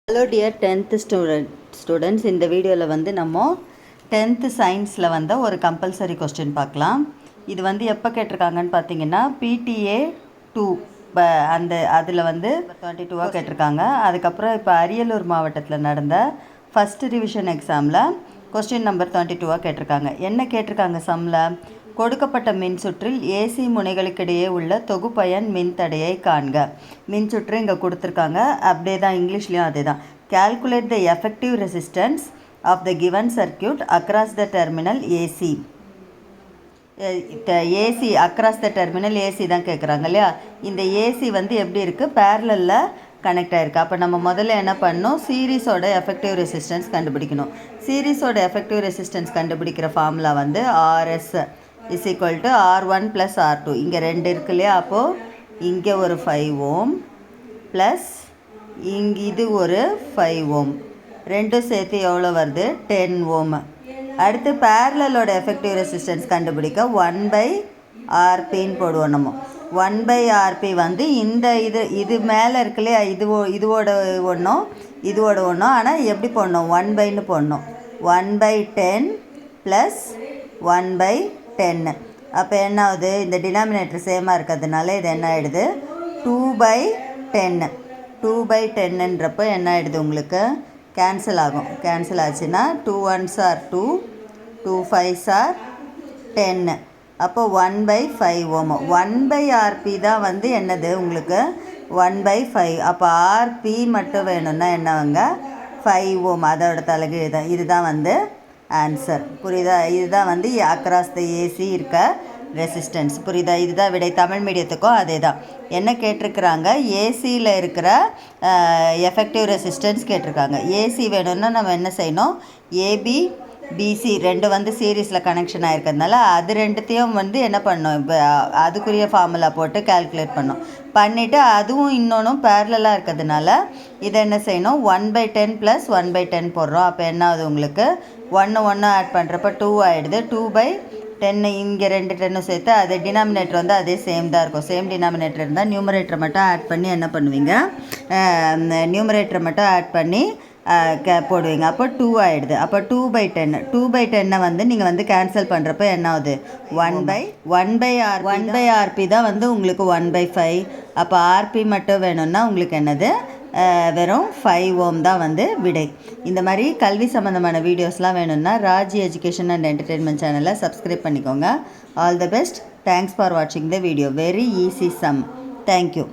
Hello dear 10th students, இந்த வீடியோவில் வந்து நம்ம 10th சயின்ஸில் வந்து ஒரு கம்பல்சரி கொஸ்டின் பார்க்கலாம். இது வந்து எப்போ கேட்டிருக்காங்கன்னு பார்த்தீங்கன்னா PTA 2 அதில் வந்து 22 கேட்டிருக்காங்க. அதுக்கப்புறம் இப்போ அரியலூர் மாவட்டத்தில் நடந்த ஃபஸ்ட் ரிவிஷன் எக்ஸாமில் கொஸ்டின் நம்பர் 22 கேட்டிருக்காங்க. என்ன கேட்டிருக்காங்க சம்மில்? கொடுக்கப்பட்ட மின்சுற்றில் ஏசி முனைகளுக்கிடையே உள்ள தொகுப்பயன் மின்தடையை காண்க. மின்சுற்று இங்கே கொடுத்துருக்காங்க, அப்படியே தான் இங்கிலீஷ்லேயும் அதே தான். Calculate the effective resistance of the given circuit across the terminal AC. AC across the terminal AC தான் கேட்குறாங்க இல்லையா? இந்த ஏசி வந்து எப்படி இருக்குது? பேரலில் கனெக்ட் ஆகிருக்கு. அப்போ நம்ம முதல்ல என்ன பண்ணணும்? சீரீஸோட எஃபெக்டிவ் ரெசிஸ்டன்ஸ் கண்டுபிடிக்கணும். சீரீஸோட எஃபெக்டிவ் ரெசிஸ்டன்ஸ் கண்டுபிடிக்கிற ஃபார்முலா வந்து RS is equal to R1 plus R2. இங்கே 2 இருக்கு இல்லையா? அப்போது இங்கே ஒரு 5 ஓம் ப்ளஸ் இங்கே இது ஒரு 5 ஓம், ரெண்டும் சேர்த்து எவ்வளோ வருது? 10 ஓம். அடுத்து பேரலோட எஃபெக்டிவ் ரெசிஸ்டன்ஸ் கண்டுபிடிக்க 1/RPன்னு போடுவோம். நம்ம 1/RP வந்து இந்த இது மேலே இருக்கு இல்லையா? இதுவோட ஒன்றும் இதுவோட ஒன்றும், ஆனால் எப்படி போடணும்? 1/ன்னு போடணும். 1/10 ப்ளஸ் 1/10. அப்போ என்ன ஆகுது? இந்த டினாமினேட்டர் சேமாக இருக்கிறதுனால இது என்ன ஆகிடுது? 2/10. 2/10ன்றப்போ என்ன ஆகிடுது? உங்களுக்கு கேன்சல் ஆகும். கேன்சல் ஆச்சுன்னா 2 1s are 2, 2 5s are 10. அப்போ 1/5 ஓம். 1/RP தான் வந்து என்னது உங்களுக்கு? 1/5. அப்போ RP மட்டும் வேணும்னா என்னவங்க? 5 ஓம். அதோட தலைகீழ் தான். இதுதான் வந்து ஆன்சர். புரியுதா? இதுதான் வந்து அக்ராஸ் த ஏசி இருக்க ரெசிஸ்டன்ஸ். புரியுதா? இதுதான் விடை. தமிழ் மீடியத்துக்கும் அதே தான். என்ன கேட்டிருக்கிறாங்க? ஏசியில் இருக்கிற எஃபெக்டிவ் ரெசிஸ்டன்ஸ் கேட்டிருக்காங்க. ஏசி வேணும்னா நம்ம என்ன செய்யணும்? ஏபி பிசி ரெண்டு வந்து சீரீஸில் கனெக்ஷன் ஆகிருக்கிறதுனால அது ரெண்டுத்தையும் வந்து என்ன பண்ணணும்? இப்போ அதுக்குரிய ஃபார்முலா போட்டு கால்குலேட் பண்ணோம். பண்ணிவிட்டு அதுவும் இன்னொன்றும் பேரலாக இருக்கிறதுனால இதை என்ன செய்யணும்? 1/10 ப்ளஸ் 1/10 போடுறோம். அப்போ என்ன ஆகுது உங்களுக்கு? 1 ஆட் பண்ணுறப்ப 2 ஆகிடுது. 2/10 இங்கே 2 10 சேர்த்து அது டினாமினேட்டர் வந்து அதே சேம் தான் இருக்கும். சேம் டினாமினேட்டர் இருந்தால் நியூமரேட்டரை மட்டும் ஆட் பண்ணி என்ன பண்ணுவீங்க? நியூமரேட்டரை மட்டும் ஆட் பண்ணி போடுவீங்க. அப்போ 2 ஆகிடுது. அப்போ 2/10. 2/10 வந்து நீங்கள் வந்து கேன்சல் பண்ணுறப்ப என்ன ஆகுது? 1/RP தான் வந்து உங்களுக்கு 1/5. அப்போ RP மட்டும் வேணும்னா உங்களுக்கு என்னது? வெறும் 5 ஓம் தான் வந்து விடை. இந்த மாதிரி கல்வி சம்மந்தமான வீடியோஸ்லாம் வேணும்னா ராஜி எஜுகேஷன் அண்ட் என்டர்டெயின்மெண்ட் சேனலை சப்ஸ்கிரைப் பண்ணிக்கோங்க. All the best. Thanks for வாட்சிங் the video. Very easy sum. Thank you.